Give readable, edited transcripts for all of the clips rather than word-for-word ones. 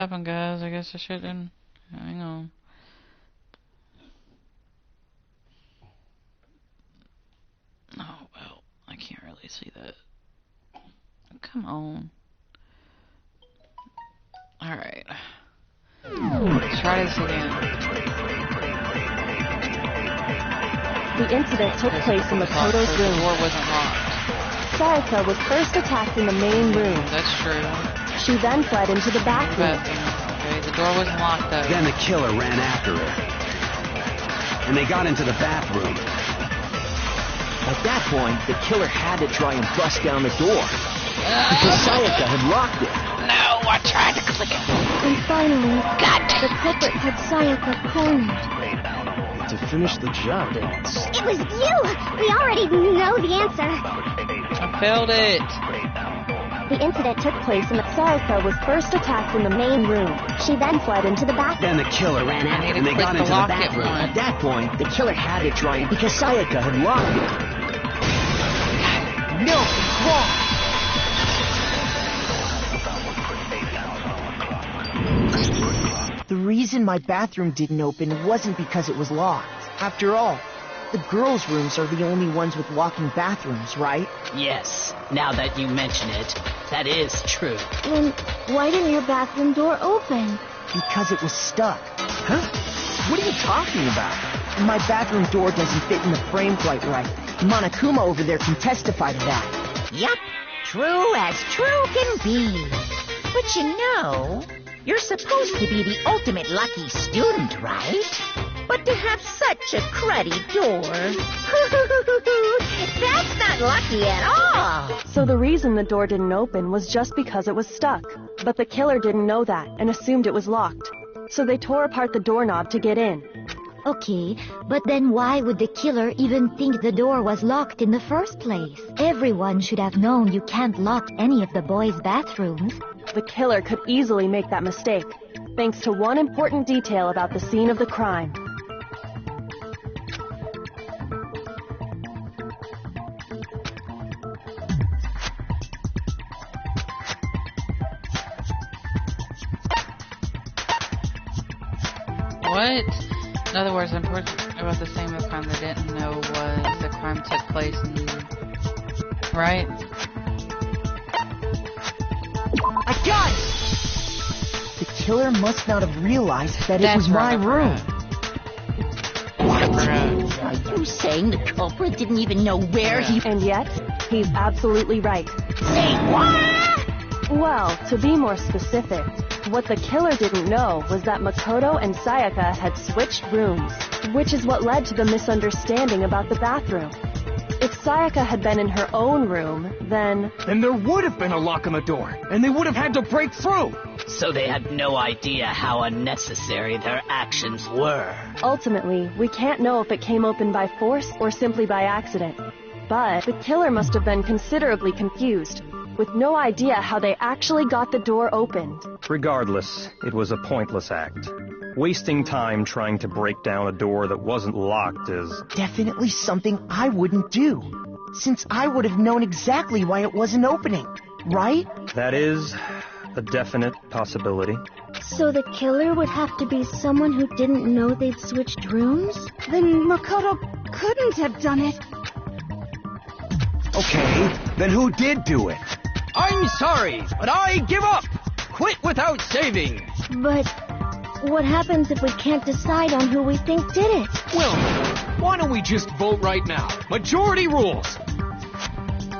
happened, guys? I guess I shouldn't. Hang on. Oh, well, I can't really see that. Come on. Alright. Let's try this again. The incident took place in Makoto's room. The door wasn't locked. Sayaka was first attacked in the main room. That's true. She then fled into the bathroom. Okay, the door wasn't locked though. Then the killer ran after her. And they got into the bathroom. At that point, the killer had to try and bust down the door. Because Sayaka had locked it. No, I tried to click it. And finally, the culprit had Sayaka cornered. To finish the job, It was you! We already know the answer. I failed it. The incident took place and Sayaka was first attacked in the main room. She then fled into the bathroom. Then the killer ran after her and they got into the bathroom. At that point, the killer had to try because Sayaka had locked it. No, wrong! The reason my bathroom didn't open wasn't because it was locked. After all, the girls' rooms are the only ones with walking bathrooms, right? Yes, now that you mention it, that is true. Then why didn't your bathroom door open? Because it was stuck. Huh? What are you talking about? My bathroom door doesn't fit in the frame quite right. Monokuma over there can testify to that. Yup, true as true can be. But you know, you're supposed to be the ultimate lucky student, right? But to have such a cruddy door, that's not lucky at all. So the reason the door didn't open was just because it was stuck. But the killer didn't know that and assumed it was locked. So they tore apart the doorknob to get in. Okay, but then why would the killer even think the door was locked in the first place? Everyone should have known you can't lock any of the boys' bathrooms. The killer could easily make that mistake, thanks to one important detail about the scene of the crime. What? In other words, important about the scene of the crime they didn't know was the crime took place in... Right? I got it! The killer must not have realized that it was my room. Are you saying the culprit didn't even know where he... And yet, he's absolutely right. Say what? Well, to be more specific, what the killer didn't know was that Makoto and Sayaka had switched rooms, which is what led to the misunderstanding about the bathroom. If Sayaka had been in her own room, then there would have been a lock on the door, and they would have had to break through. So they had no idea how unnecessary their actions were. Ultimately, we can't know if it came open by force or simply by accident. But the killer must have been considerably confused, with no idea how they actually got the door opened. Regardless, it was a pointless act. Wasting time trying to break down a door that wasn't locked is... definitely something I wouldn't do, since I would have known exactly why it wasn't opening, right? That is a definite possibility. So the killer would have to be someone who didn't know they'd switched rooms? Then Makoto couldn't have done it. Okay, then who did do it? I'm sorry, but I give up. Quit without saving. But what happens if we can't decide on who we think did it? Well, why don't we just vote right now? Majority rules.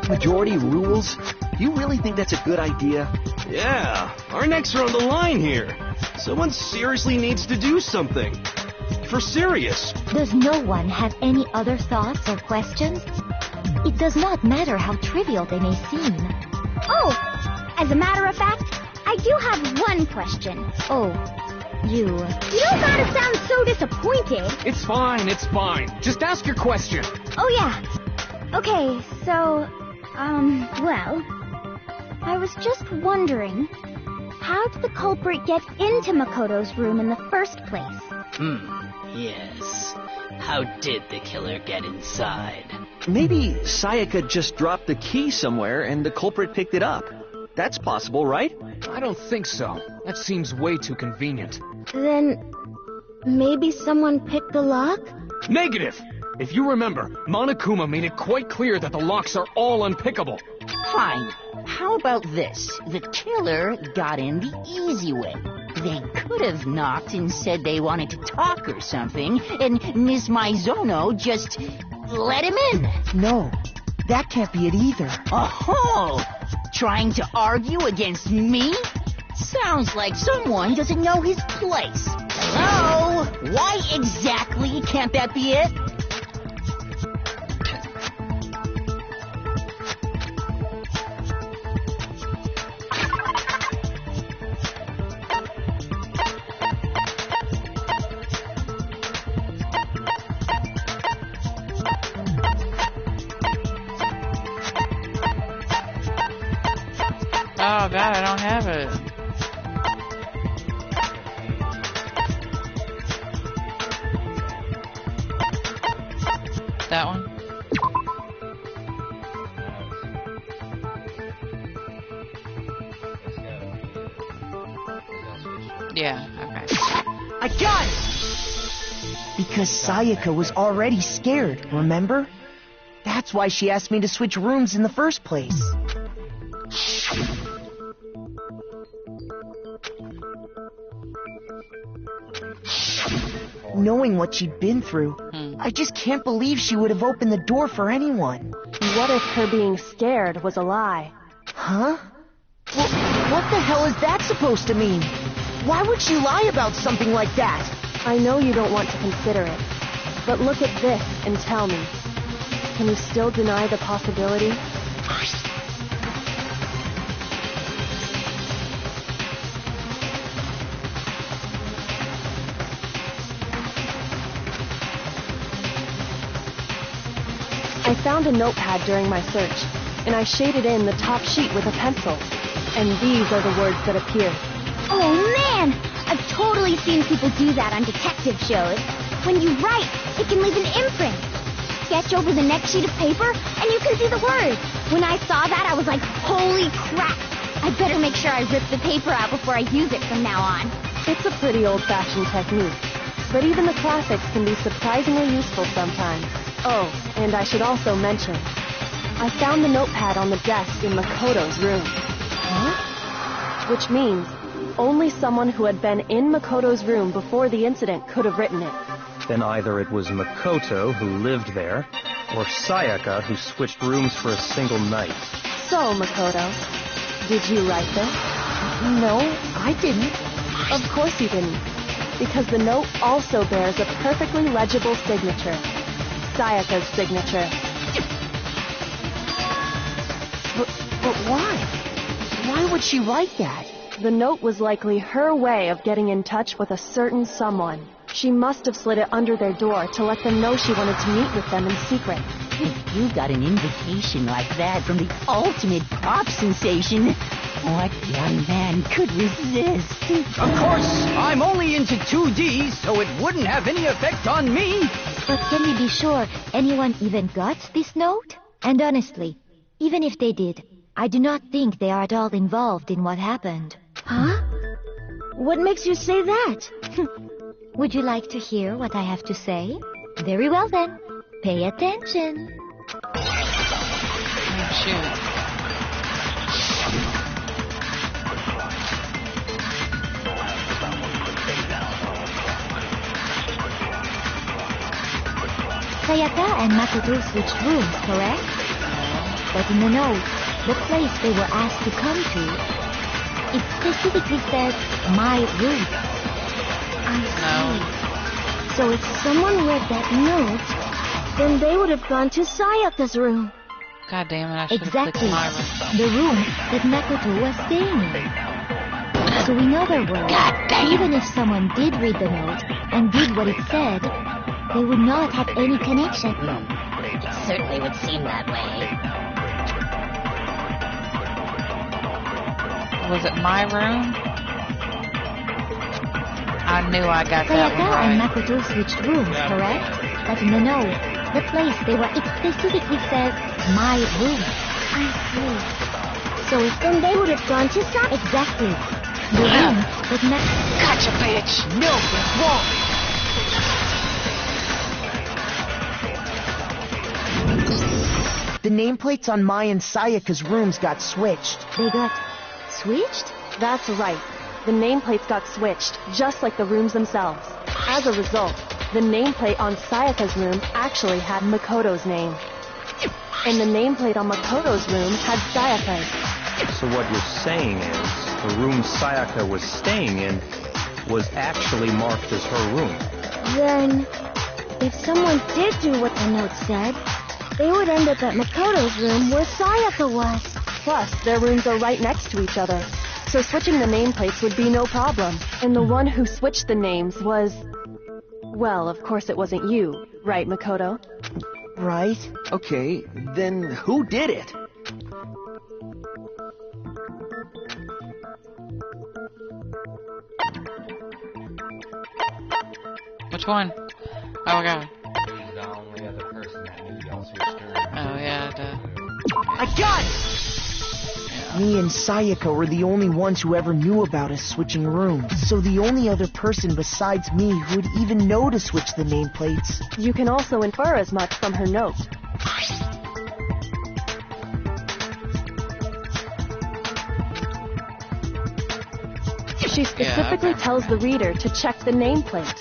Majority rules? You really think that's a good idea? Yeah, our necks are on the line here. Someone seriously needs to do something. For serious. Does no one have any other thoughts or questions? It does not matter how trivial they may seem. Oh, as a matter of fact, I do have one question. Oh, you don't gotta sound so disappointed. It's fine, it's fine. Just ask your question. Oh yeah. Okay, so, well, I was just wondering, how did the culprit get into Makoto's room in the first place? Yes. How did the killer get inside? Maybe Sayaka just dropped the key somewhere and the culprit picked it up. That's possible, right? I don't think so. That seems way too convenient. Then maybe someone picked the lock? Negative! If you remember, Monokuma made it quite clear that the locks are all unpickable. Fine. How about this? The killer got in the easy way. They could have knocked and said they wanted to talk or something, and Miss Maizono just let him in. No, that can't be it either. Oh, trying to argue against me? Sounds like someone doesn't know his place. Hello? Why exactly can't that be it? Oh god, I don't have it. That one? Yeah, okay. I got it! Because Sayaka was already scared, remember? That's why she asked me to switch rooms in the first place. Knowing what she'd been through, I just can't believe she would have opened the door for anyone. What if her being scared was a lie? Huh? Well, what the hell is that supposed to mean? Why would she lie about something like that? I know you don't want to consider it, but look at this and tell me. Can you still deny the possibility? I found a notepad during my search, and I shaded in the top sheet with a pencil. And these are the words that appeared. Oh man! I've totally seen people do that on detective shows. When you write, it can leave an imprint. Sketch over the next sheet of paper, and you can see the words. When I saw that, I was like, holy crap! I'd better make sure I rip the paper out before I use it from now on. It's a pretty old-fashioned technique, but even the classics can be surprisingly useful sometimes. Oh, and I should also mention, I found the notepad on the desk in Makoto's room. Huh? Which means only someone who had been in Makoto's room before the incident could have written it. Then either it was Makoto who lived there, or Sayaka who switched rooms for a single night. So, Makoto, did you write this? No, I didn't. Of course you didn't, because the note also bears a perfectly legible signature. Sayaka's signature. But why? Why would she write that? The note was likely her way of getting in touch with a certain someone. She must have slid it under their door to let them know she wanted to meet with them in secret. If you got an invitation like that from the ultimate pop sensation, what young man could resist? Of course, I'm only into 2D, so it wouldn't have any effect on me. But can we be sure anyone even got this note? And honestly, even if they did, I do not think they are at all involved in what happened. Huh? What makes you say that? Would you like to hear what I have to say? Very well then. Pay attention. Oh, shoot. Sayaka and Makoto switched rooms, correct? But in the note, the place they were asked to come to, it specifically says, my room. I see. So if someone read that note, then they would have gone to Sayaka's room. God damn it, I should have Exactly. clicked my room. The room that Makoto was staying in. So we know their words. Even if someone did read the note and did what it said, they would not have any connection. It certainly would seem that way. Was it my room? I knew I got that Sayaka one right. and Makoto switched rooms, correct? But in the note, the place they were, it specifically says, my room. I see. So then they would have gone to Sayaka. Exactly. The room was not... Gotcha, bitch! No, that's wrong. The nameplates on Mai and Sayaka's rooms got switched. They got switched? That's right. The nameplates got switched, just like the rooms themselves. As a result, the nameplate on Sayaka's room actually had Makoto's name. And the nameplate on Makoto's room had Sayaka's. So what you're saying is, the room Sayaka was staying in was actually marked as her room. Then, if someone did do what the note said, they would end up at Makoto's room where Sayaka was. Plus, their rooms are right next to each other. So switching the nameplates would be no problem. And the one who switched the names was... Well, of course it wasn't you, right, Makoto? Right? Okay, then who did it? Which one? Oh my god. He's the only other person that knew y'all switched her. Oh yeah, duh. I got it! Me and Sayaka were the only ones who ever knew about us switching rooms. So the only other person besides me who would even know to switch the nameplates. You can also infer as much from her note. She specifically tells the reader to check the nameplate.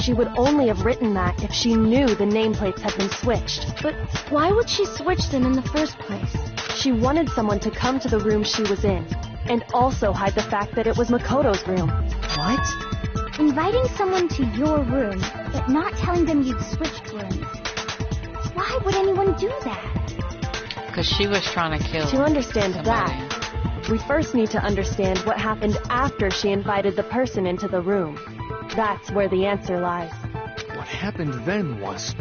She would only have written that if she knew the nameplates had been switched. But why would she switch them in the first place? She wanted someone to come to the room she was in, and also hide the fact that it was Makoto's room. What? Inviting someone to your room, but not telling them you'd switched rooms. Why would anyone do that? Because she was trying to kill To understand somebody. that, we first need to understand what happened after she invited the person into the room. That's where the answer lies. What happened then was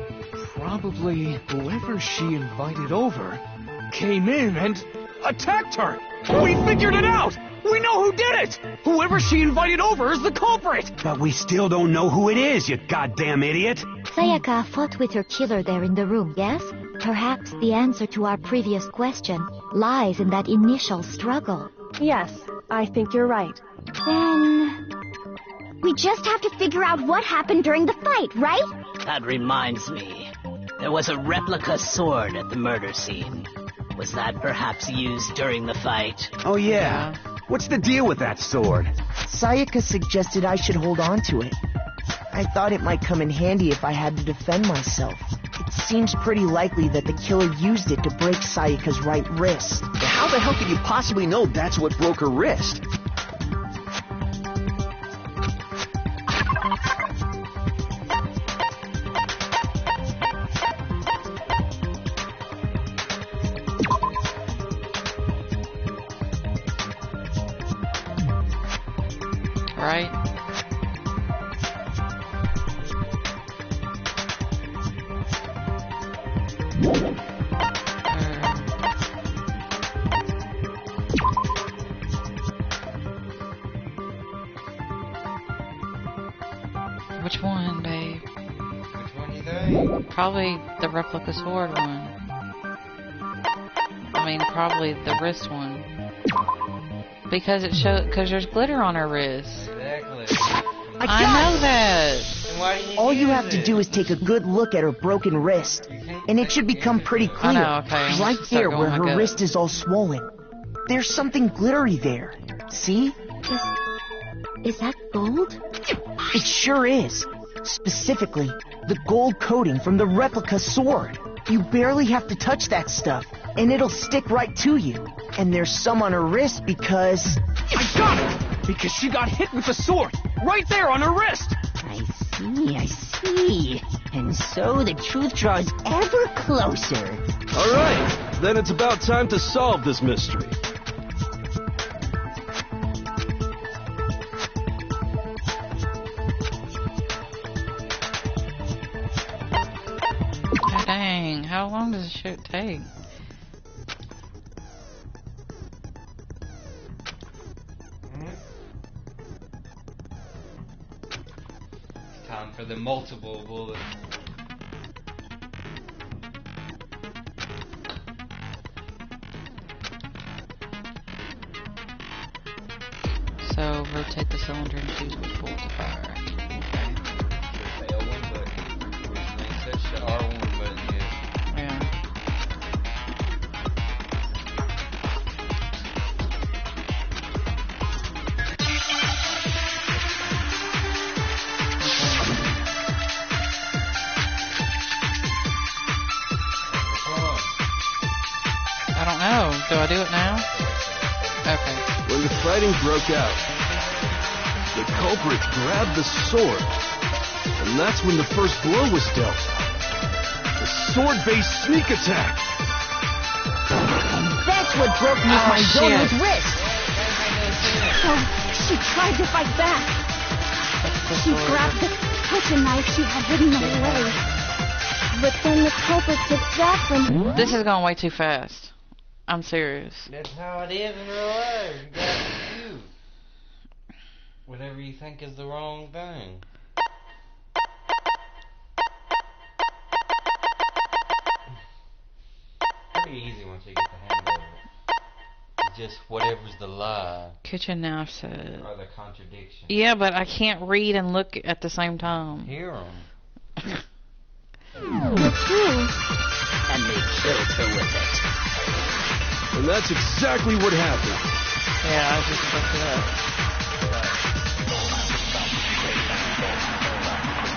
probably whoever she invited over came in and attacked her. We figured it out! We know who did it! Whoever she invited over is the culprit! But we still don't know who it is, you goddamn idiot! Sayaka fought with her killer there in the room, yes? Perhaps the answer to our previous question lies in that initial struggle. Yes, I think you're right. Then... we just have to figure out what happened during the fight, right? That reminds me. There was a replica sword at the murder scene. Was that perhaps used during the fight? Oh yeah. What's the deal with that sword? Sayaka suggested I should hold on to it. I thought it might come in handy if I had to defend myself. It seems pretty likely that the killer used it to break Sayaka's right wrist. How the hell could you possibly know that's what broke her wrist? Right? Which one, babe? Which one you think? Probably the replica sword one. I mean, probably the wrist one. Because because there's glitter on her wrist. Exactly. I know that. Then why do you All you use have to it? do is take a good look at her broken wrist, and it should become pretty I clear. know, okay. I'm Right gonna start there going where my her gut. wrist is all swollen. There's something glittery there. See? Is that gold? It sure is. Specifically, the gold coating from the replica sword. You barely have to touch that stuff, and it'll stick right to you. And there's some on her wrist because... I got it! Because she got hit with the sword! Right there on her wrist! I see. And so the truth draws ever closer. Alright, then it's about time to solve this mystery. God dang, how long does this shit take? Time for the multiple bullets. cylinder and fuse would pull the fire. The L1 button, which makes that the R1 button, Yeah. I don't know. Do I do it now? Okay. When the fighting broke out, the culprit grabbed the sword, and that's when the first blow was dealt. The sword-based sneak attack. And that's what broke Miss Mizono's wrist. Oh, she tried to fight back. She grabbed the kitchen knife she had hidden away. But then the culprit took that from her. This is going way too fast. I'm serious. That's how it is in real life. You gotta shoot whatever you think is the wrong thing. Pretty easy once you get the hang of it. It's just whatever's the lie Kitchen knife said. or the contradiction. Yeah, but I can't read and look at the same time. Hear 'em. The two. And they killed her with it. And that's exactly what happened. Yeah, I just looked it up.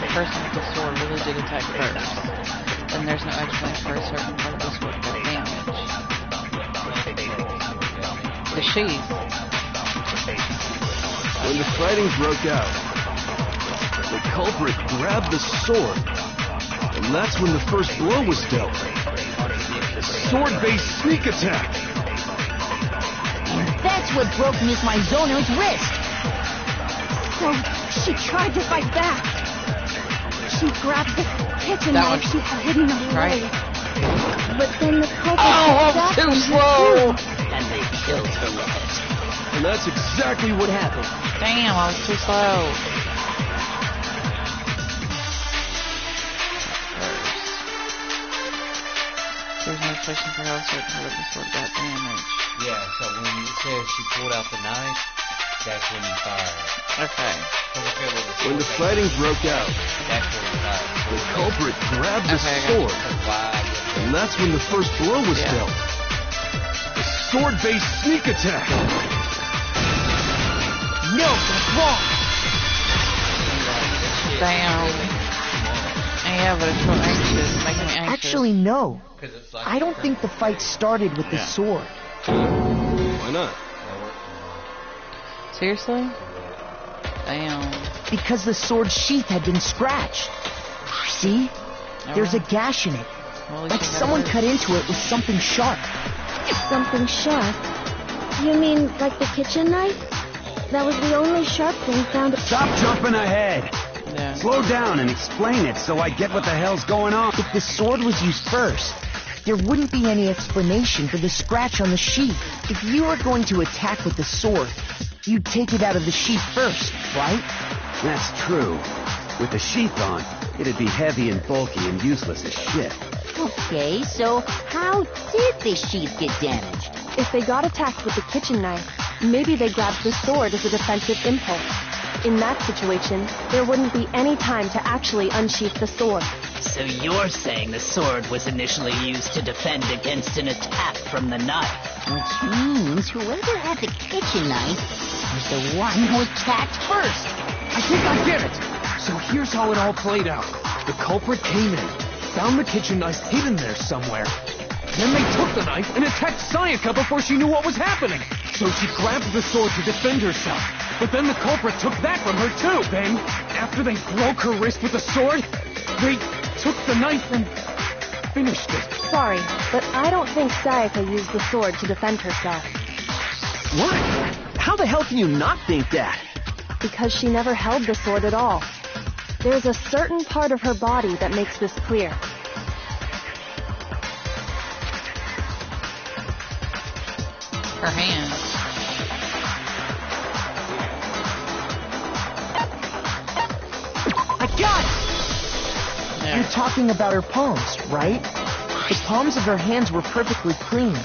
The person with the sword really did attack first. Then there's no explanation for a certain part of the sword got damaged. The sheath. When the fighting broke out, the culprit grabbed the sword, and that's when the first blow was dealt. The sword-based sneak attack. And that's what broke Miss Mizono's wrist. So she tried to fight back. She grabbed the kitchen That knife one. she had hidden away. Right. But then the culprit Oh, took that too from her slow. too. And they killed her with it. And that's exactly what happened. Damn, I was too slow. There's no explanation for how a certain part of the sword got damaged. Yeah, so when it says she pulled out the knife, that's when you fired. Okay. When the fighting broke out, That's when you fired. the culprit grabbed the Okay, I got sword, Why? and that's when the first blow was Yeah. dealt. The sword-based sneak attack. No, that's wrong. Damn. Yeah, but it's so anxious. It's making me anxious. Actually, no. It's like I don't think the fight started with the sword. Why not? Seriously? Damn. Because the sword's sheath had been scratched. See? There's a gash in it. Well, Like someone cut into it with something sharp. Something sharp? You mean like the kitchen knife? That was the only sharp thing found. Stop jumping ahead. Yeah. Slow down and explain it so I get what the hell's going on. If the sword was used first, there wouldn't be any explanation for the scratch on the sheath. If you were going to attack with the sword, you'd take it out of the sheath first, right? That's true. With the sheath on, it'd be heavy and bulky and useless as shit. Okay, so how did the sheath get damaged? If they got attacked with the kitchen knife, maybe they grabbed the sword as a defensive impulse. In that situation, there wouldn't be any time to actually unsheath the sword. So you're saying the sword was initially used to defend against an attack from the knife? Which means whoever had the kitchen knife was the one who attacked first. I think I get it. So here's how it all played out. The culprit came in, found the kitchen knife hidden there somewhere. Then they took the knife and attacked Sayaka before she knew what was happening. So she grabbed the sword to defend herself. But then the culprit took that from her too. Then, after they broke her wrist with the sword, they took the knife and finished it. Sorry, but I don't think Sayaka used the sword to defend herself. What? How the hell can you not think that? Because she never held the sword at all. There's a certain part of her body that makes this clear. Her hand. I got it! Yeah. You're talking about her palms, right? The palms of her hands were perfectly clean.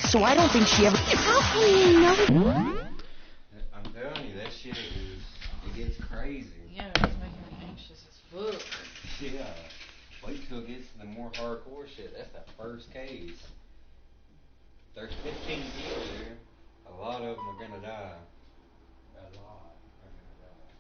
So I don't think she ever... How can you know? I'm telling you, that shit is crazy. Yeah, it's making me anxious as fuck. Yeah. Wait till it gets to the more hardcore shit. That's that first case. There's 15 people there. A lot of them are gonna die. A lot are gonna die.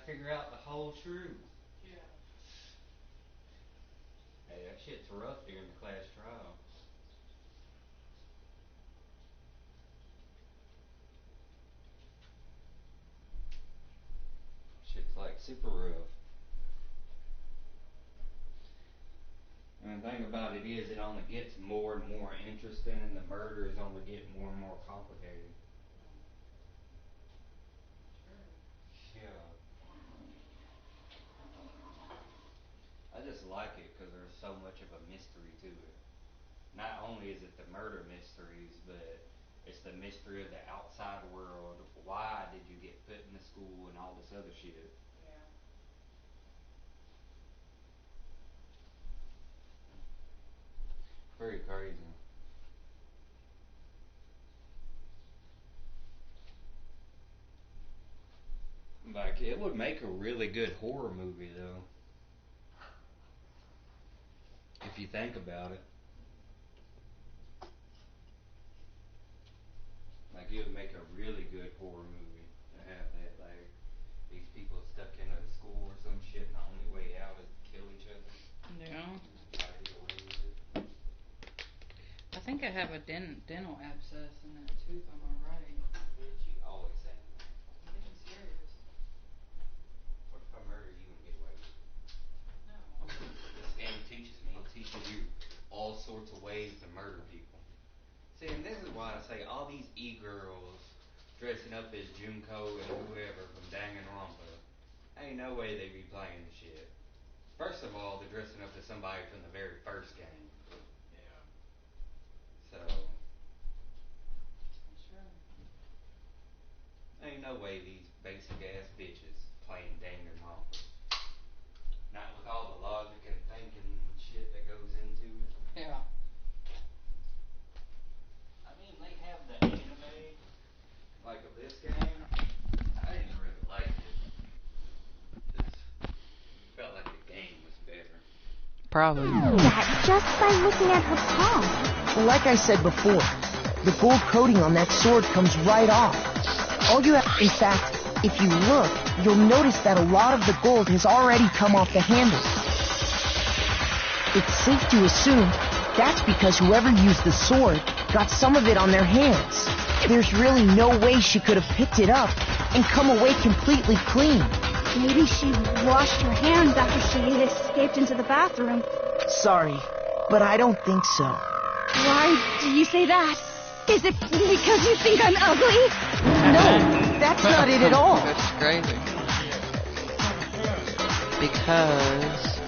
figure out the whole truth. Yeah. Hey, that shit's rough during the class trial. Shit's like super rough. And the thing about it is, it only gets more and more interesting, and the murders only get more and more complicated. Yeah. I just like it because there's so much of a mystery to it. Not only is it the murder mysteries, but it's the mystery of the outside world. Why did you get put in the school and all this other shit? Yeah. Very crazy. Like, it would make a really good horror movie, though. If you think about it. Like, it would make a really good horror movie to have that, like, these people stuck in a school or some shit, and the only way out is to kill each other. Yeah. Try to get away with it. I think I have a dental abscess in that tooth on my right. Bitch, you always say that. I'm being serious. What if I murder you and get away with it? No. This game teaches me. It teaches you all sorts of ways to murder people. See, and this is why I say all these e-girls dressing up as Junko and whoever from Danganronpa, ain't no way they be playing the shit. First of all, they're dressing up as somebody from the very first game. Yeah. So. Sure. Ain't no way these basic ass bitches playing Danganronpa. Not with all the logic and thinking shit that goes into it. Yeah. I mean, they have the anime, like of this game. I didn't really like it. Just felt like the game was better. Probably. That just by looking at her palm. Well, like I said before, the gold coating on that sword comes right off. All you have, in fact, if you look, you'll notice that a lot of the gold has already come off the handle. It's safe to assume that's because whoever used the sword got some of it on their hands. There's really no way she could have picked it up and come away completely clean. Maybe she washed her hands after she escaped into the bathroom. Sorry, but I don't think so. Why do you say that? Is it because you think I'm ugly? No, that's not it at all. That's crazy. Because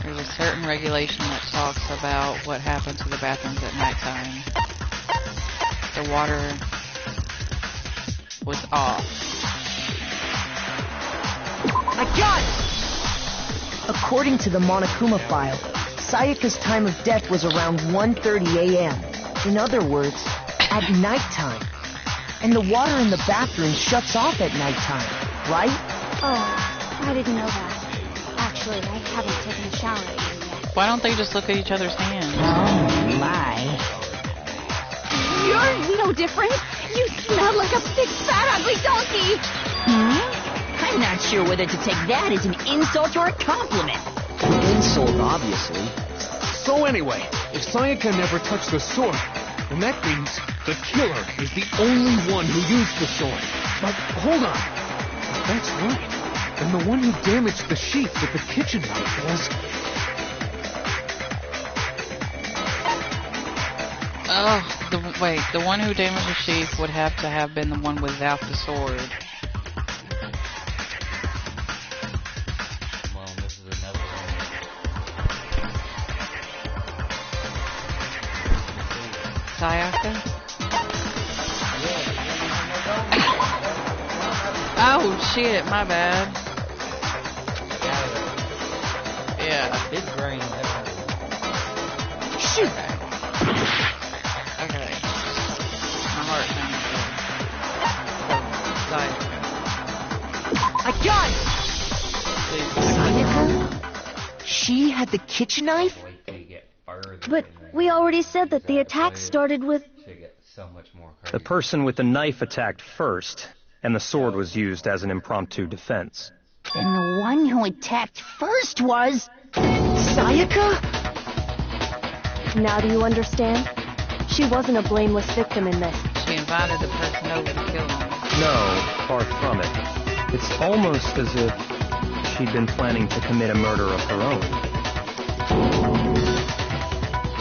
there's a certain regulation that talks about what happens to the bathrooms at nighttime. The water was off. I got it! According to the Monokuma file, Sayaka's time of death was around 1:30 a.m. In other words, at nighttime. And the water in the bathroom shuts off at nighttime, right? Oh, I didn't know that. Actually, I haven't taken a shower yet. Why don't they just look at each other's hands? Oh, my. You're no different. You smell like a big, fat, ugly donkey. I'm not sure whether to take that as an insult or a compliment. An insult, obviously. So anyway, if Sayaka never touched the sword, then that means the killer is the only one who used the sword. But hold on. If that's right, then the one who damaged the sheath with the kitchen knife was... Oh, the one who damaged the sheath would have to have been the one without the sword. Sayaka? Oh shit, my bad. Yeah. Big brain. Shoot! Okay. My heart sounds good. Sayaka. I got it! Sayaka? She had the kitchen knife? But we already said that the attack started with... so much more crazy. The person with the knife attacked first, and the sword was used as an impromptu defense. And the one who attacked first was... Sayaka? Now do you understand? She wasn't a blameless victim in this. She invited the person over to kill him. No, far from it. It's almost as if she'd been planning to commit a murder of her own.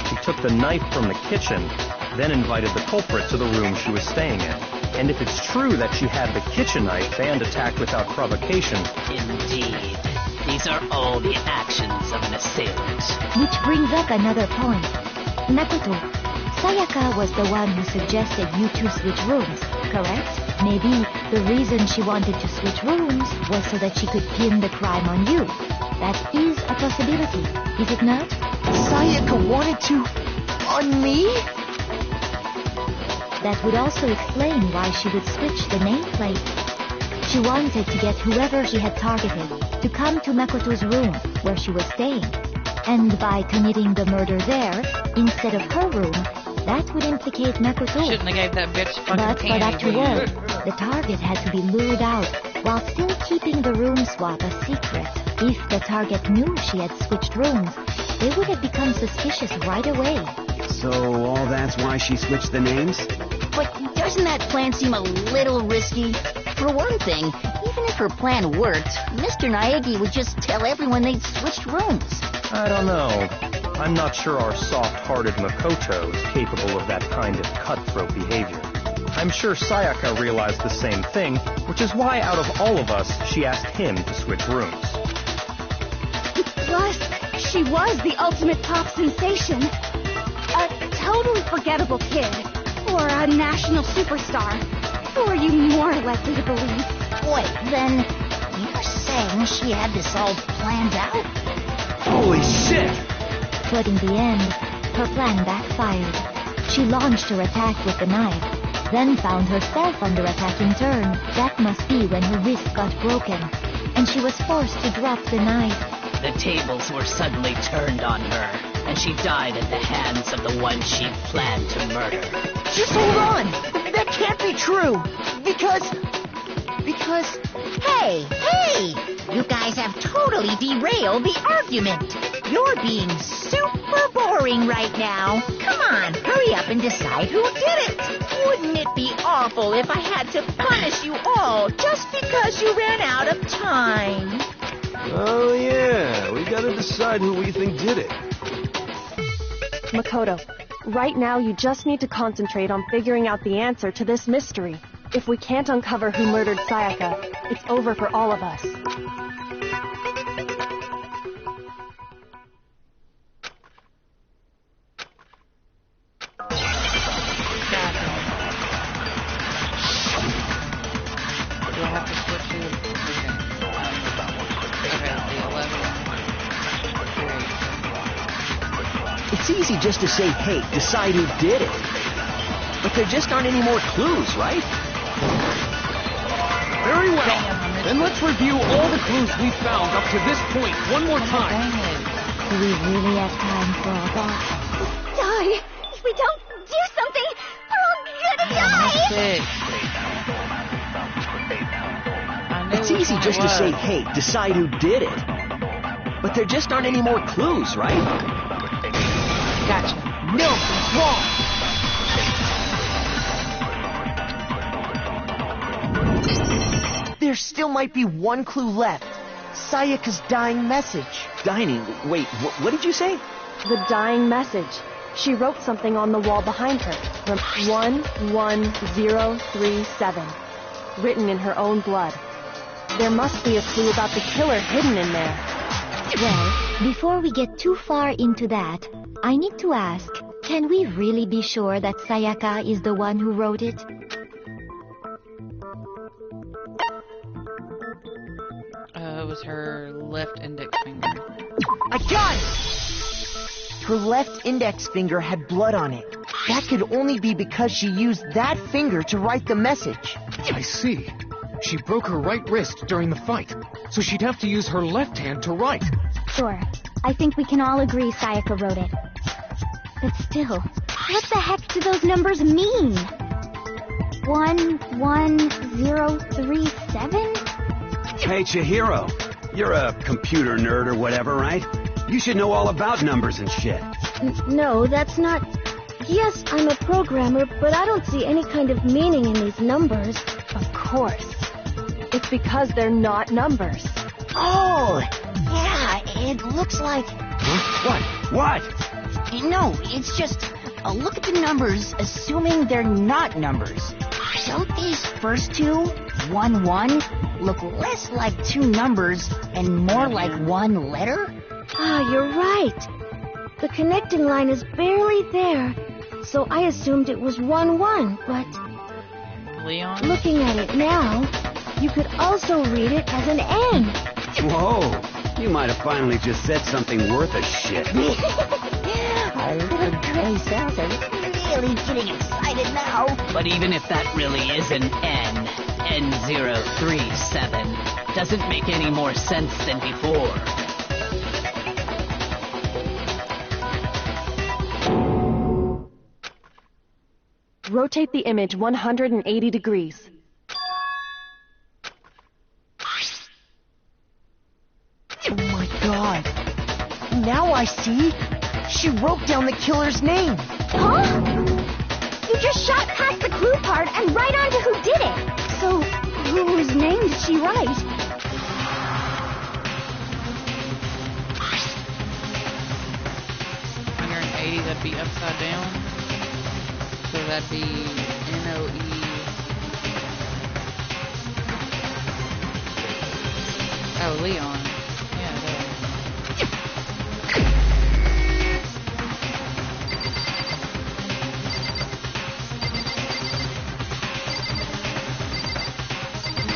She took the knife from the kitchen, then invited the culprit to the room she was staying in. And if it's true that she had the kitchen knife and attacked without provocation... Indeed. These are all the actions of an assailant. Which brings up another point. Makoto, Sayaka was the one who suggested you two switch rooms, correct? Maybe the reason she wanted to switch rooms was so that she could pin the crime on you. That is a possibility, is it not? Sayaka wanted to... on me? That would also explain why she would switch the nameplate. She wanted to get whoever she had targeted to come to Makoto's room where she was staying. And by committing the murder there, instead of her room, that would implicate Makoto. Shouldn't have gave that bitch fucking But for that to panties. work, the target had to be lured out while still keeping the room swap a secret. If the target knew she had switched rooms, they would have become suspicious right away. So all that's why she switched the names? But doesn't that plan seem a little risky? For one thing, even if her plan worked, Mr. Naegi would just tell everyone they'd switched rooms. I don't know. I'm not sure our soft-hearted Makoto is capable of that kind of cutthroat behavior. I'm sure Sayaka realized the same thing, which is why out of all of us, she asked him to switch rooms. Plus, she was the ultimate pop sensation. A totally forgettable kid. Or a national superstar. Who are you more likely to believe? Wait, then you're saying she had this all planned out? Holy shit! But in the end, her plan backfired. She launched her attack with the knife, then found herself under attack in turn. That must be when her wrist got broken, and she was forced to drop the knife. The tables were suddenly turned on her, and she died at the hands of the one she planned to murder. Just hold on! That can't be true! Because... Hey! You guys have totally derailed the argument. You're being super boring right now. Come on, hurry up and decide who did it. Wouldn't it be awful if I had to punish you all just because you ran out of time? Oh yeah, we gotta decide who we think did it. Makoto, right now you just need to concentrate on figuring out the answer to this mystery. If we can't uncover who murdered Sayaka, it's over for all of us. You'll have to switch to the It's easy just to say, hey, decide who did it. But there just aren't any more clues, right? Very well. Then let's review all the clues we've found up to this point one more time. Do we really have time for all that? Die! If we don't do something, we're all gonna die! It's easy just to say, hey, decide who did it. But there just aren't any more clues, right? Gotcha. No, wrong! There still might be one clue left. Sayaka's dying message. Dining? Wait, what did you say? The dying message. She wrote something on the wall behind her from 11037, written in her own blood. There must be a clue about the killer hidden in there. Well, before we get too far into that, I need to ask, can we really be sure that Sayaka is the one who wrote it? It was her left index finger. I got it! Her left index finger had blood on it. That could only be because she used that finger to write the message. I see. She broke her right wrist during the fight, so she'd have to use her left hand to write. Sure. I think we can all agree Sayaka wrote it. But still, What the heck do those numbers mean? 11037? Hey, Chihiro. You're a computer nerd or whatever, right? You should know all about numbers and shit. No, that's not... Yes, I'm a programmer, but I don't see any kind of meaning in these numbers. Of course. It's because they're not numbers. Oh, yeah, it looks like... Huh? What? No, it's just... look at the numbers, assuming they're not numbers. Don't these first two, 1, 1, look less like two numbers and more like one letter? Ah, you're right. The connecting line is barely there, so I assumed it was 1, 1, but... Leon? Looking at it now, you could also read it as an N. Whoa, you might have finally just said something worth a shit. Our little gray cells are really getting excited now. But even if that really is an N, N037, doesn't make any more sense than before. Rotate the image 180 degrees. Oh my god. Now I see. She wrote down the killer's name. Huh? You just shot past the clue part and right onto who did it. So, whose name did she write? That'd be upside down. So that'd be N-O-E. Oh, Leon. Yeah, there.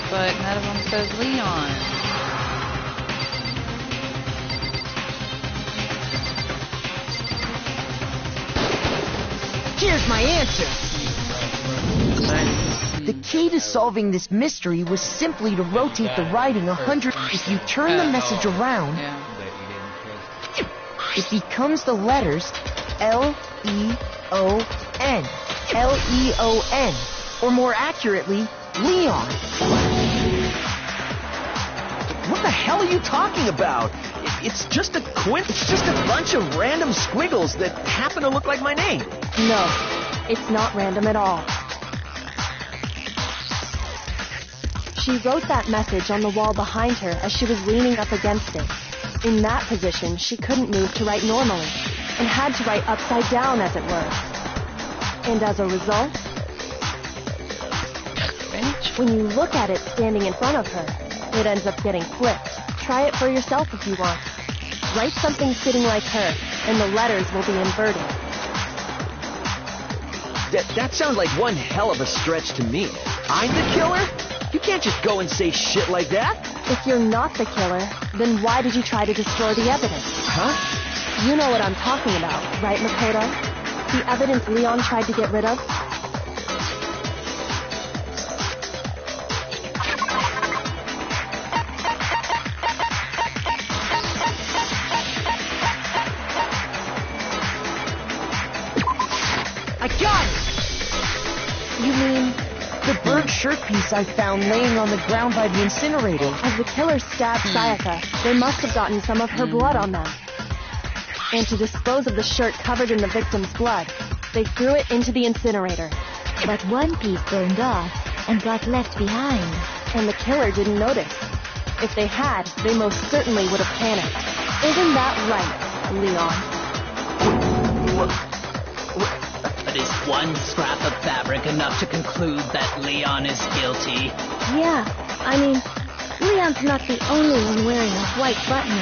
But none of them says Leon. Here's my answer. The key to solving this mystery was simply to rotate the writing 100. If you turn the message around, it becomes the letters L-E-O-N. L-E-O-N. Or more accurately, Leon. What the hell are you talking about? It's just a bunch of random squiggles that happen to look like my name. No, it's not random at all. She wrote that message on the wall behind her as she was leaning up against it. In that position, she couldn't move to write normally, and had to write upside down, as it were. And as a result, when you look at it standing in front of her, it ends up getting flipped. Try it for yourself if you want. Write something sitting like her, and the letters will be inverted. That sounds like one hell of a stretch to me. I'm the killer? You can't just go and say shit like that. If you're not the killer, then why did you try to destroy the evidence? Huh? You know what I'm talking about, right, Makoto? The evidence Leon tried to get rid of? I got it! You mean the burnt shirt piece I found laying on the ground by the incinerator? As the killer stabbed Sayaka, they must have gotten some of her blood on them. And to dispose of the shirt covered in the victim's blood, they threw it into the incinerator. But one piece burned off and got left behind. And the killer didn't notice. If they had, they most certainly would have panicked. Isn't that right, Leon? But is one scrap of fabric enough to conclude that Leon is guilty? Yeah, I mean, Leon's not the only one wearing a white button.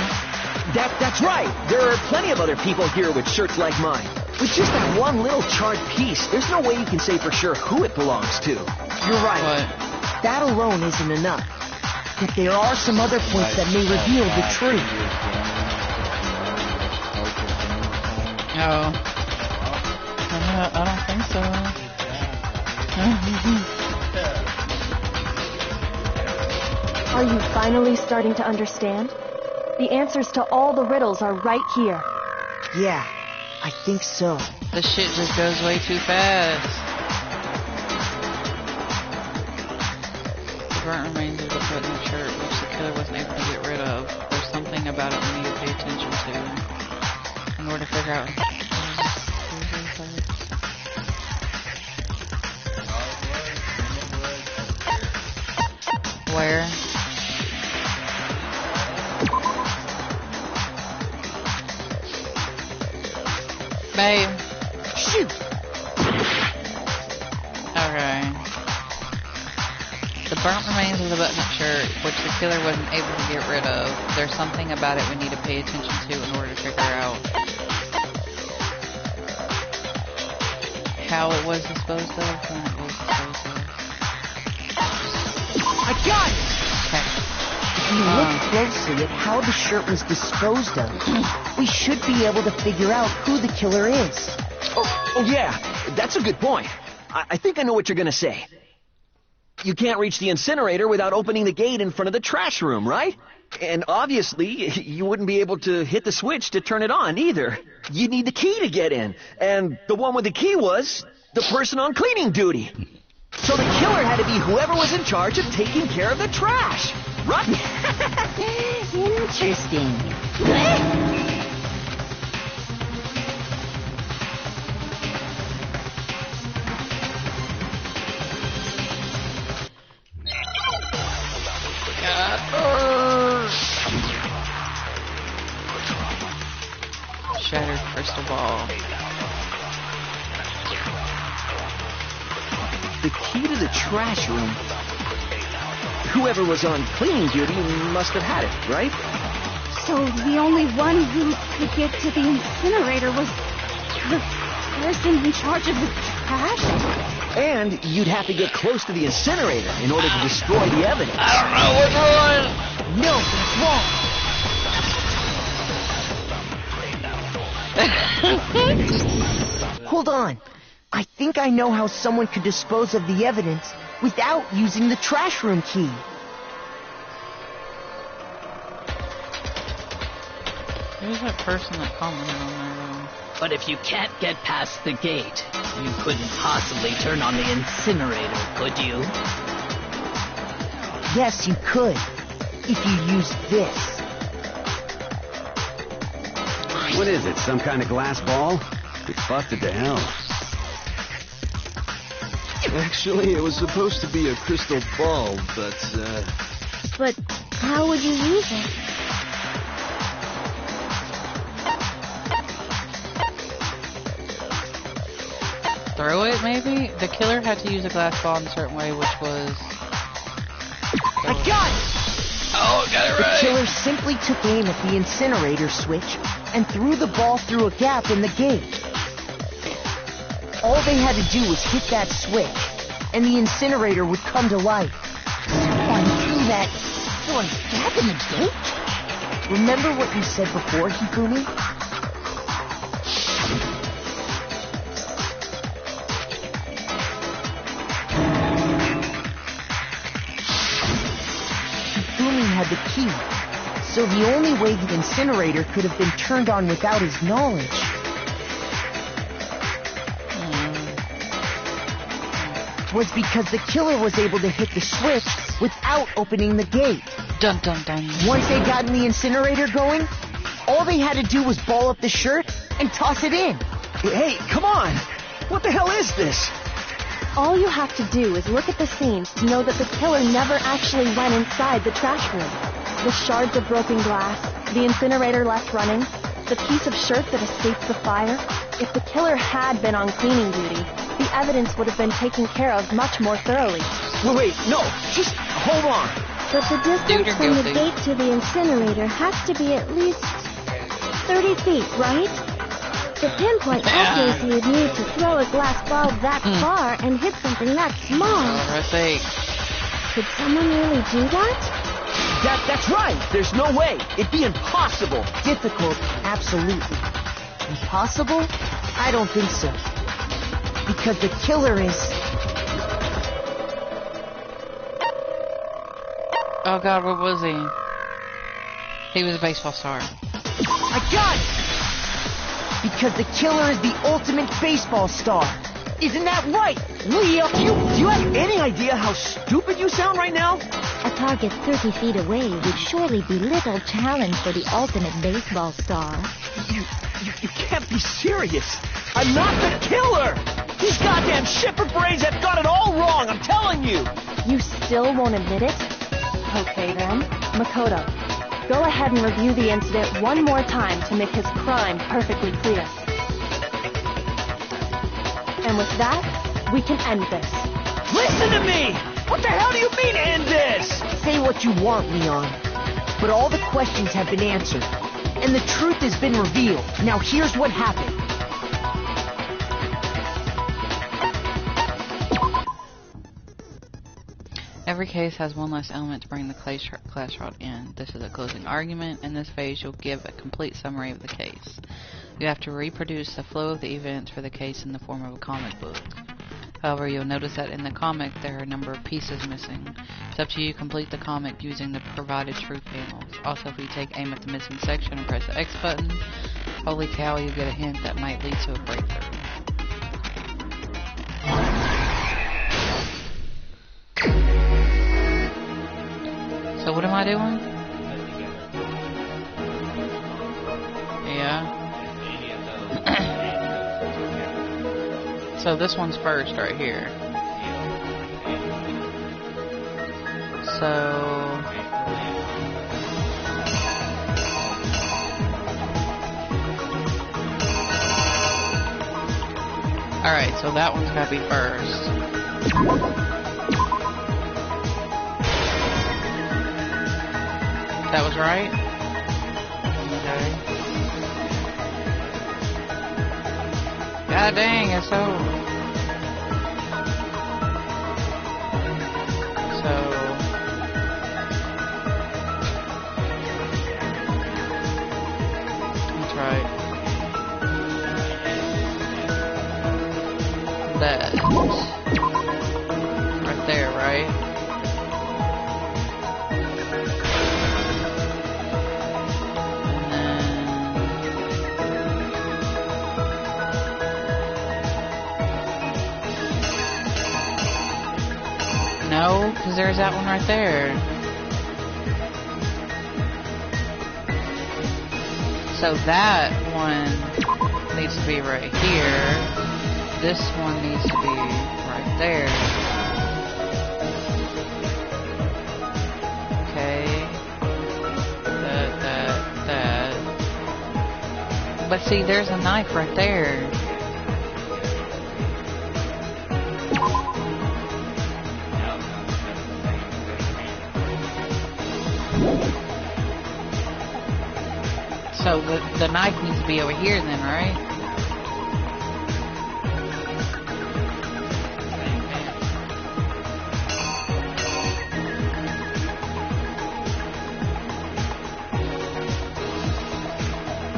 That's right. There are plenty of other people here with shirts like mine. With just that one little charred piece, there's no way you can say for sure who it belongs to. You're right. That alone isn't enough. But there are some other points that may reveal the truth. Oh. I don't think so. Are you finally starting to understand? The answers to all the riddles are right here. Yeah, I think so. The shit just goes way too fast. The burnt remains of the foot in the shirt, which the killer wasn't able to get rid of. There's something about it we need to pay attention to in order to figure out. Where? Babe. Shoot! Okay. The burnt remains of the button-up shirt, which the killer wasn't able to get rid of. There's something about it we need to pay attention to in order to figure out how it was disposed of, when it was disposed of. I got it! Okay. If you look closely at how the shirt was disposed of, we should be able to figure out who the killer is. Oh yeah, that's a good point. I think I know what you're gonna say. You can't reach the incinerator without opening the gate in front of the trash room, right? And obviously, you wouldn't be able to hit the switch to turn it on either. You'd need the key to get in. And the one with the key was the person on cleaning duty. So the killer had to be whoever was in charge of taking care of the trash, right? Interesting. Shattered crystal ball. The key to the trash room. Whoever was on cleaning duty must have had it, right? So the only one who could get to the incinerator was the person in charge of the trash? And you'd have to get close to the incinerator in order to destroy the evidence. I don't know which one. No, that's wrong. Hold on. I think I know how someone could dispose of the evidence without using the trash room key. Who's that person that commented on there? But if you can't get past the gate, you couldn't possibly turn on the incinerator, could you? Yes, you could. If you used this. What is it, some kind of glass ball? It's busted to hell. Actually, it was supposed to be a crystal ball, but, But how would you use it? Throw it, maybe? The killer had to use a glass ball in a certain way, which was... I got it! Oh, got it right! The killer simply took aim at the incinerator switch and threw the ball through a gap in the gate. All they had to do was hit that switch, and the incinerator would come to life. And through that one gap in the gate? Remember what you said before, Hifumi? Hifumi had the key, so the only way the incinerator could have been turned on without his knowledge was because the killer was able to hit the switch without opening the gate. Dun dun dun. Once they got the incinerator going, all they had to do was ball up the shirt and toss it in. Hey, come on! What the hell is this? All you have to do is look at the scenes to know that the killer never actually went inside the trash room. The shards of broken glass, the incinerator left running, the piece of shirt that escaped the fire. If the killer had been on cleaning duty, the evidence would have been taken care of much more thoroughly. Wait, no, just hold on. But the distance from the gate to the incinerator has to be at least 30 feet, right? To pinpoint accuracy, you'd need to throw a glass ball that far and hit something that small. Could someone really do that? That's right. There's no way. It'd be impossible. Difficult, absolutely. Impossible? I don't think so. Because the killer is... Oh god, what was he? He was a baseball star. I got it! Because the killer is the ultimate baseball star. Isn't that right, Leo? Do you have any idea how stupid you sound right now? A target 30 feet away would surely be little challenge for the ultimate baseball star. You can't be serious. I'm not the killer. These goddamn shipper brains have got it all wrong, I'm telling you. You still won't admit it? Okay then. Makoto, go ahead and review the incident one more time to make his crime perfectly clear. And with that, we can end this. Listen to me! What the hell do you mean, end this? Say what you want, Leon. But all the questions have been answered. And the truth has been revealed. Now here's what happened. Every case has one less element to bring the class route in. This is a closing argument. In this phase, you'll give a complete summary of the case. You have to reproduce the flow of the events for the case in the form of a comic book. However, you'll notice that in the comic there are a number of pieces missing. It's up to you to complete the comic using the provided truth panels. Also, if you take aim at the missing section and press the X button, holy cow, you'll get a hint that might lead to a breakthrough. So what am I doing? Yeah. So this one's first right here. So alright, so that one's gotta be first. That was right? Okay. God dang, it's so... That's right. That. Right there, right? No, because there's that one right there. So that one needs to be right here. This one needs to be right there. Okay. That. But see, there's a knife right there. So the knife needs to be over here then, right?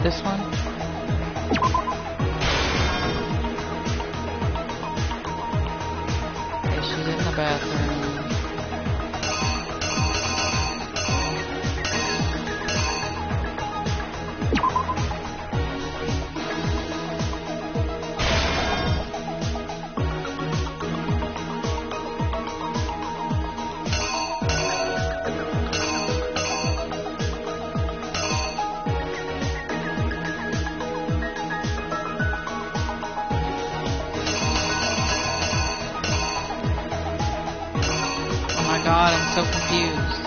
This one? Okay, she's in the bathroom. God, I'm so confused.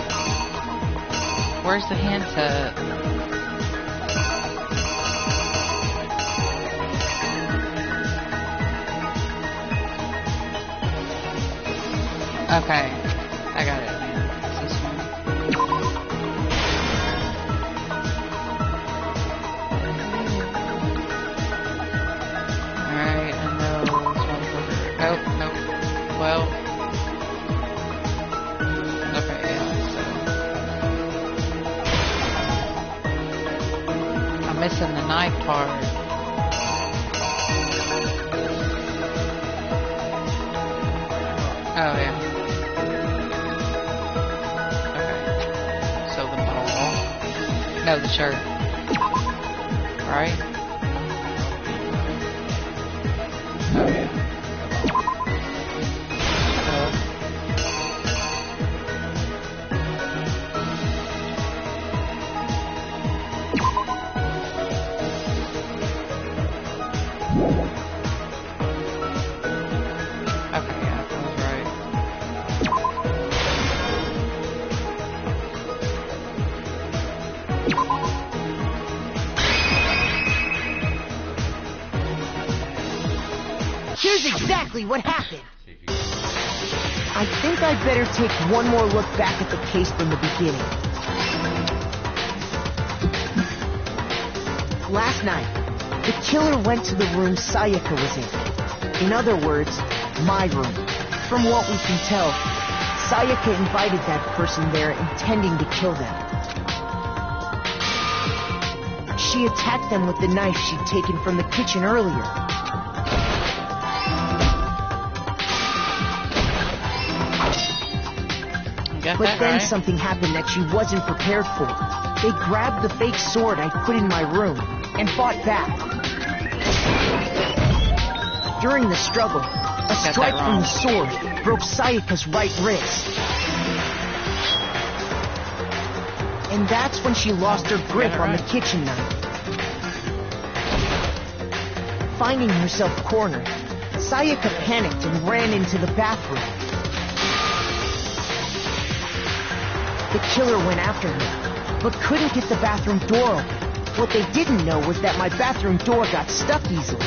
Where's the hint at? Okay, I got it. It's this one. Alright, I know this one's over. Nope, nope. Well. Missing the knife part. Oh yeah. Okay. So the ball. No, the shirt. Right? Okay, yeah, that was right. Here's exactly what happened. I think I'd better take one more look back at the case from the beginning. Last night, the killer went to the room Sayaka was in. In other words, my room. From what we can tell, Sayaka invited that person there intending to kill them. She attacked them with the knife she'd taken from the kitchen earlier. But then something happened that she wasn't prepared for. They grabbed the fake sword I put in my room and fought back. During the struggle, a strike from the sword broke Sayaka's right wrist. And that's when she lost her grip on the kitchen knife. Finding herself cornered, Sayaka panicked and ran into the bathroom. The killer went after her, but couldn't get the bathroom door open. What they didn't know was that my bathroom door got stuck easily,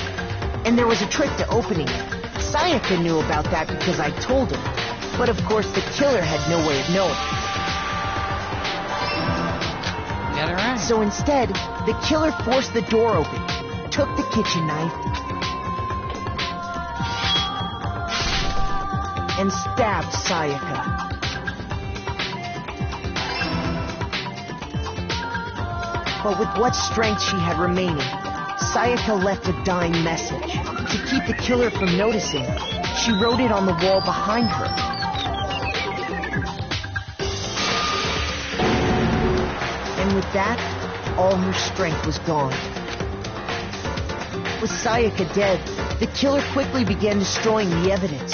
and there was a trick to opening it. Sayaka knew about that because I told her, but of course the killer had no way of knowing. Got it right. So instead, the killer forced the door open, took the kitchen knife, and stabbed Sayaka. But with what strength she had remaining, Sayaka left a dying message. To keep the killer from noticing, she wrote it on the wall behind her. And with that, all her strength was gone. With Sayaka dead, the killer quickly began destroying the evidence.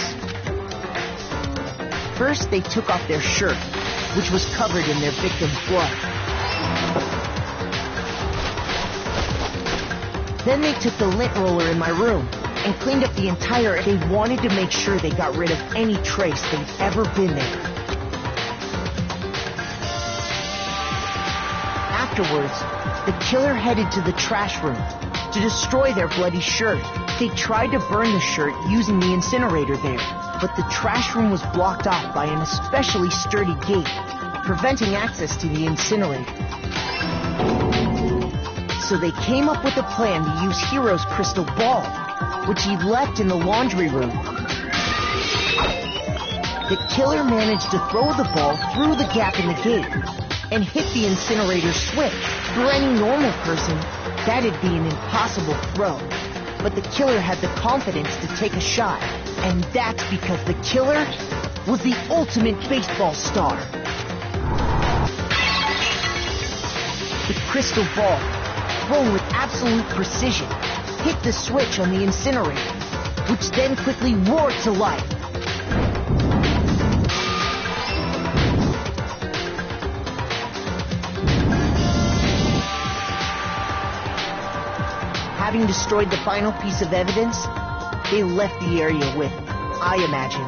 First, they took off their shirt, which was covered in their victim's blood. Then they took the lint roller in my room and cleaned up the entire area. They wanted to make sure they got rid of any trace they'd ever been there. Afterwards, the killer headed to the trash room to destroy their bloody shirt. They tried to burn the shirt using the incinerator there, but the trash room was blocked off by an especially sturdy gate, preventing access to the incinerator. So they came up with a plan to use Hiro's crystal ball, which he left in the laundry room. The killer managed to throw the ball through the gap in the gate and hit the incinerator switch. For any normal person, that'd be an impossible throw. But the killer had the confidence to take a shot, and that's because the killer was the ultimate baseball star. The crystal ball, thrown with absolute precision, hit the switch on the incinerator, which then quickly roared to life. Having destroyed the final piece of evidence, they left the area with, I imagine,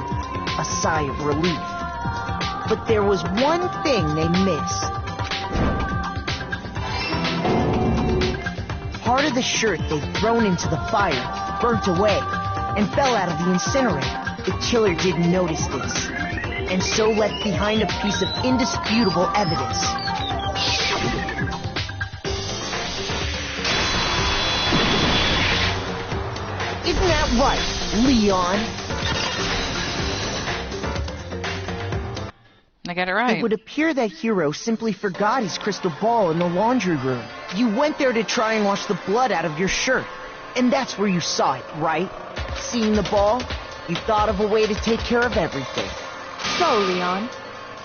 a sigh of relief. But there was one thing they missed. Part of the shirt they'd thrown into the fire burnt away and fell out of the incinerator. The killer didn't notice this, and so left behind a piece of indisputable evidence. Isn't that right, Leon? I got it right. It would appear that Hiro simply forgot his crystal ball in the laundry room. You went there to try and wash the blood out of your shirt, and that's where you saw it, right? Seeing the ball, you thought of a way to take care of everything. So, Leon,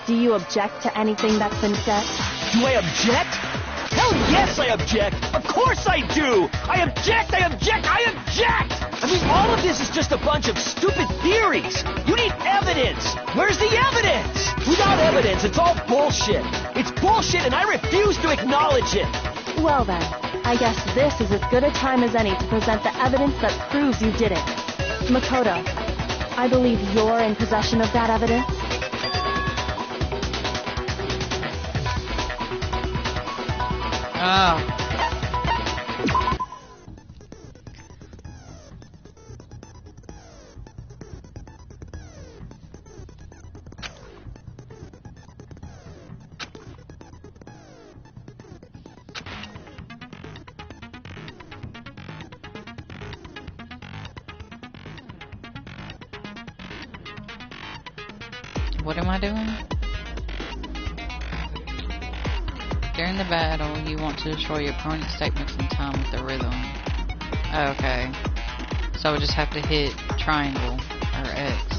do you object to anything that's been said? Do I object? Hell yes, I object! Of course I do! I object! I object! I object! I mean, all of this is just a bunch of stupid theories. You need evidence. Where's the evidence? Without evidence, it's all bullshit. It's bullshit, and I refuse to acknowledge it. Well then, I guess this is as good a time as any to present the evidence that proves you did it. Makoto, I believe you're in possession of that evidence. Oh. What am I doing? During the battle, you want to destroy your opponent's statements in time with the rhythm. Okay. So I just have to hit triangle or X.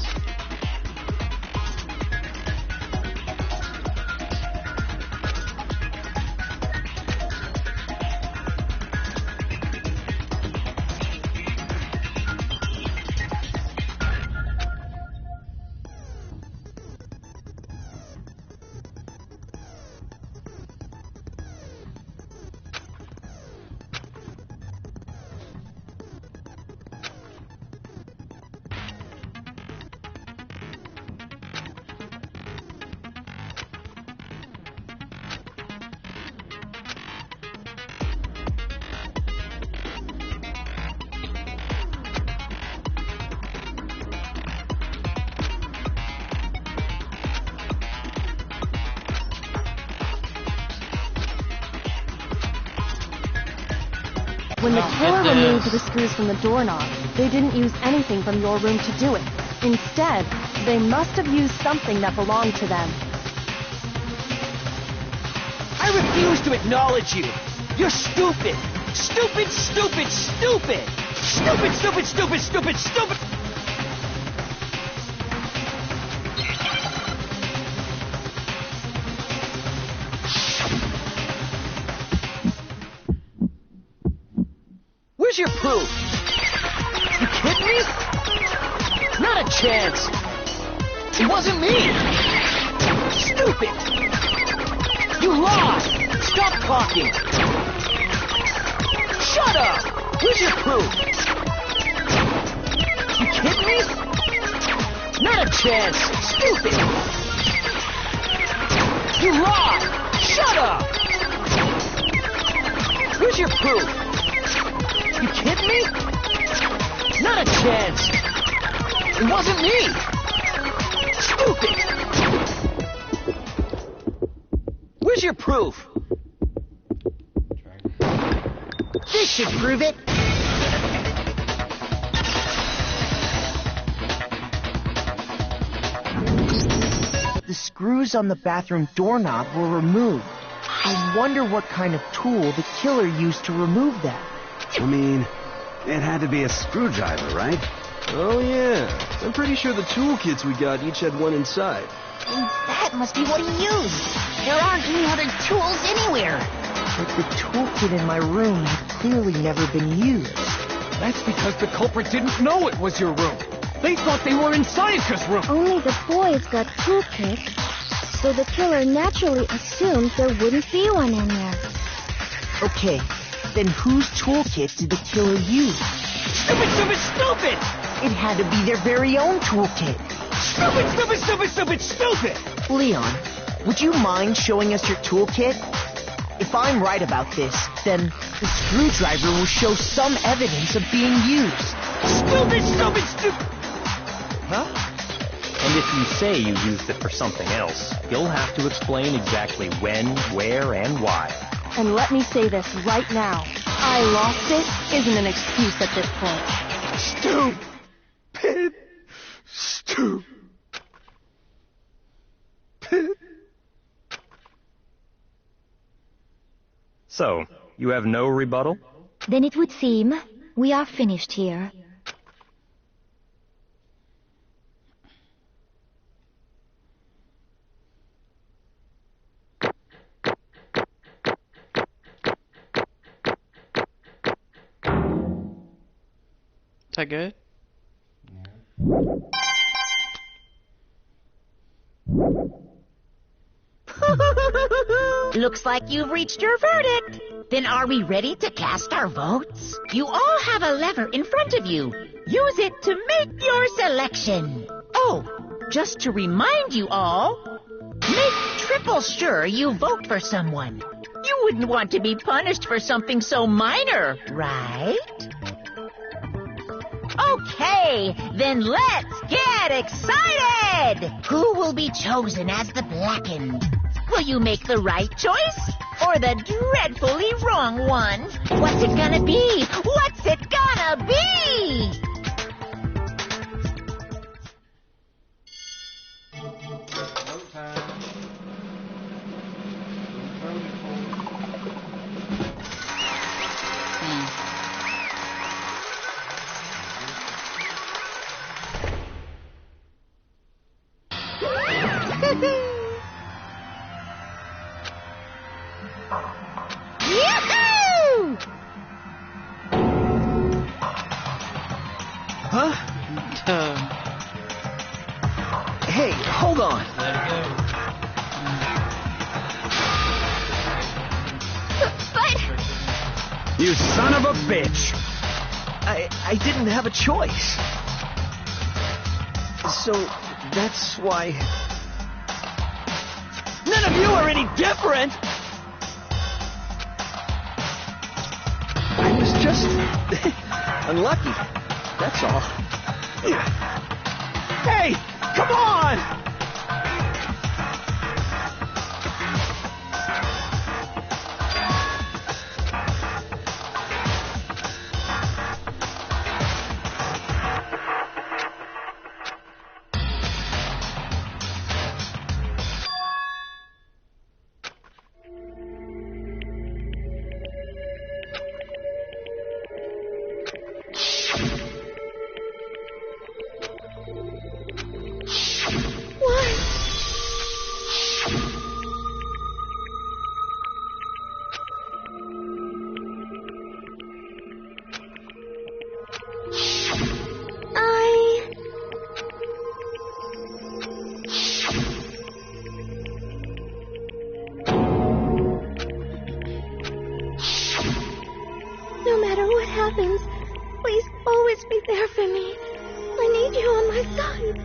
When the killer removed the screws from the doorknob, they didn't use anything from your room to do it. Instead, they must have used something that belonged to them. I refuse to acknowledge you. You're stupid. Stupid, stupid, stupid. Stupid, stupid, stupid, stupid, stupid. Where's your proof? You kidding me? Not a chance. It wasn't me. Stupid. You lied. Stop talking. Shut up. Where's your proof? You kidding me? Not a chance. Stupid. You lied. Shut up. Where's your proof? You kidding me? Not a chance. It wasn't me. Stupid. Where's your proof? This should prove it. The screws on the bathroom doorknob were removed. I wonder what kind of tool the killer used to remove that. I mean, it had to be a screwdriver, right? Oh yeah, I'm pretty sure the toolkits we got each had one inside. And that must be what he used. There aren't any other tools anywhere. But the toolkit in my room had clearly never been used. That's because the culprit didn't know it was your room. They thought they were in Sayaka's room. Only the boys got toolkits, so the killer naturally assumed there wouldn't be one in there. Okay, then whose toolkit did the killer use? Stupid, stupid, stupid! It had to be their very own toolkit. Stupid, stupid, stupid, stupid, stupid! Leon, would you mind showing us your toolkit? If I'm right about this, then the screwdriver will show some evidence of being used. Stupid, stupid, stupid! Huh? And if you say you used it for something else, you'll have to explain exactly when, where, and why. And let me say this right now. I lost it isn't an excuse at this point. Stupid. Stupid. So, you have no rebuttal? Then it would seem we are finished here. Is that good? Looks like you've reached your verdict. Then are we ready to cast our votes? You all have a lever in front of you. Use it to make your selection. Oh, just to remind you all, make triple sure you vote for someone. You wouldn't want to be punished for something so minor, right? Okay, then let's get excited! Who will be chosen as the Blackened? Will you make the right choice or the dreadfully wrong one? What's it gonna be? What's it gonna be? Vote time. Yoo-hoo! Huh? Hey, hold on. Let it go. You son of a bitch! I didn't have a choice. So that's why... None of you are any different! I was just... unlucky. That's all. Hey! Come on! No matter what happens, please always be there for me. I need you on my side.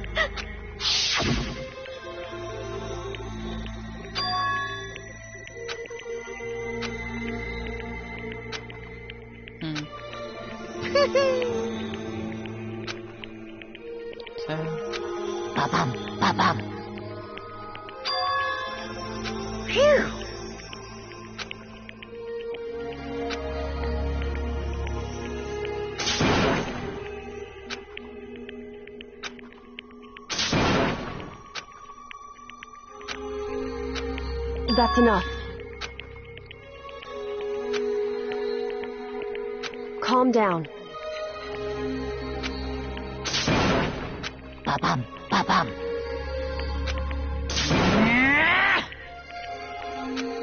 Ba-bum, ba-bum. Phew. That's enough. Calm down. Ba-bum, ba-bum.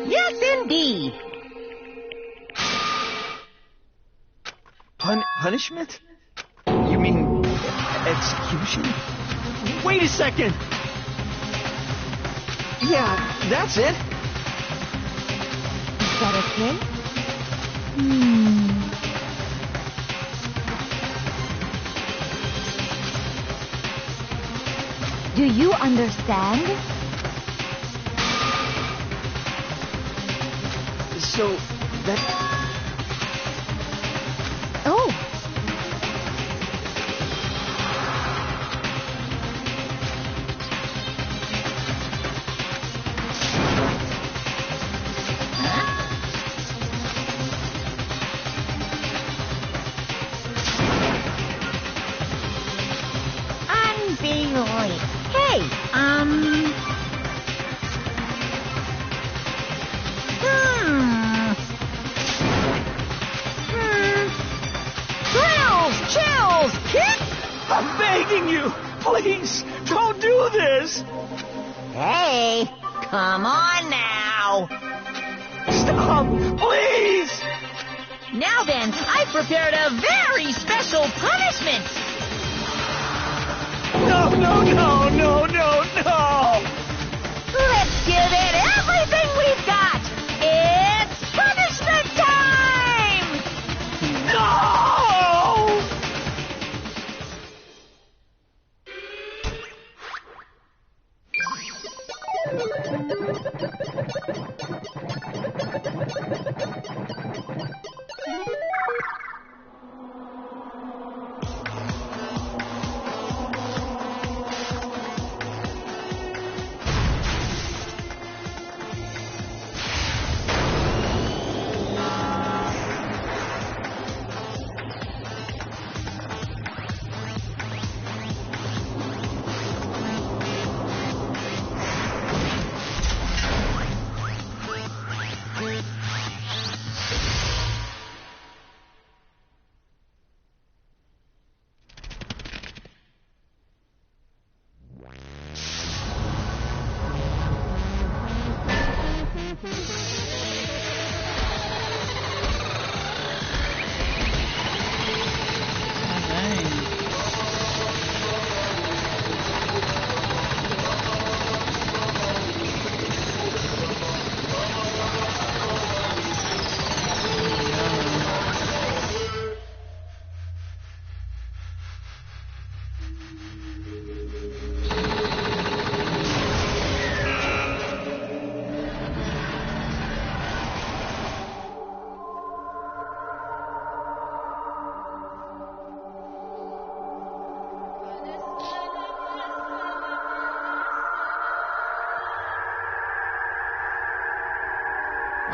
Yes, indeed. Punishment? You mean execution? Wait a second! Yeah, that's it. Is that okay? Do you understand? So, that... Oh. Unbelievable. Hey, Chills, kick! I'm begging you! Please, don't do this! Hey, come on now. Stop, please! Now then, I've prepared a very special punishment. No, no, no, no, no, no! Let's give it everything we've got. It's punishment time!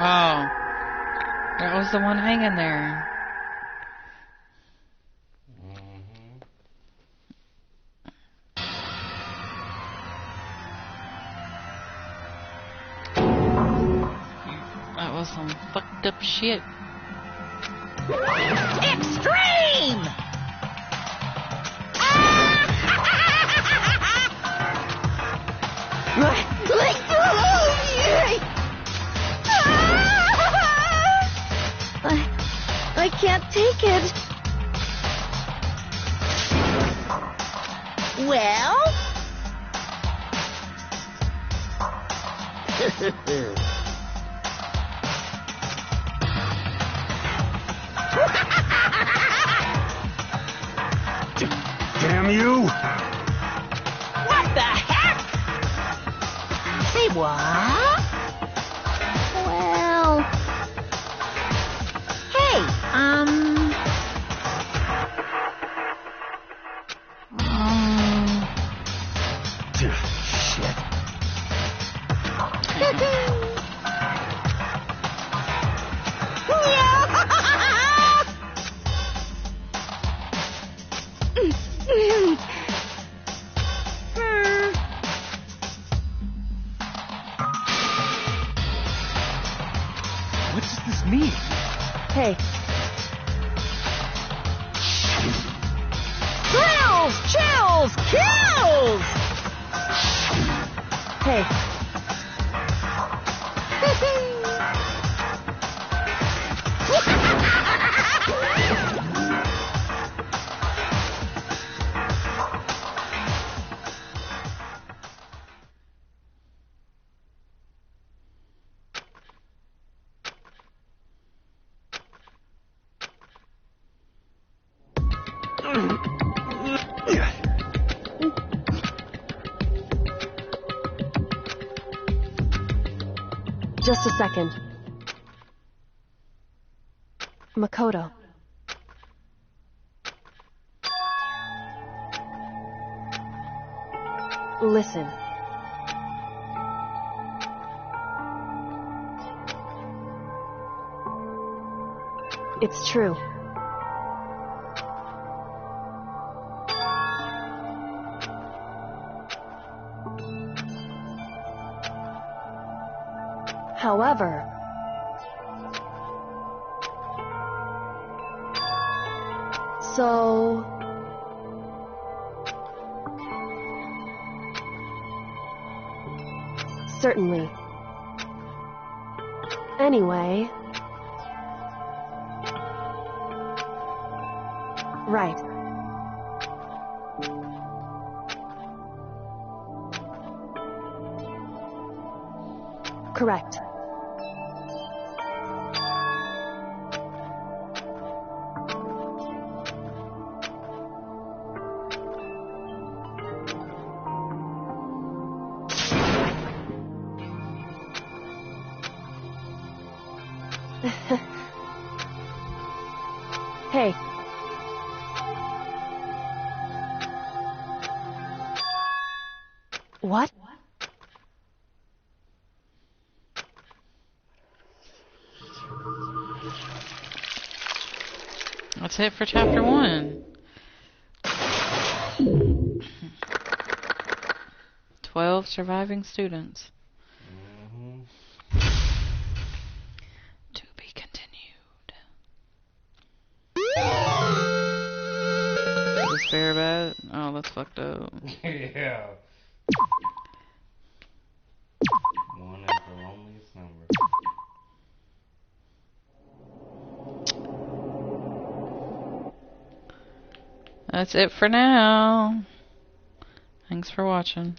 Oh, that was the one hanging there. That was some fucked up shit. Extreme! Let go of me! I can't take it. Well? Damn you! What the heck? Say what? Well... Hey, Shit. What does this mean? Hey, Thrills, chills, kills! hey. Just a second. Makoto. Listen. It's true. However, so certainly. Anyway, right. Correct. What? That's it for chapter 1. 12 surviving students. To be continued. Is this fair bad? Oh, that's fucked up. Yeah. One is the loneliest number. That's it for now. Thanks for watching.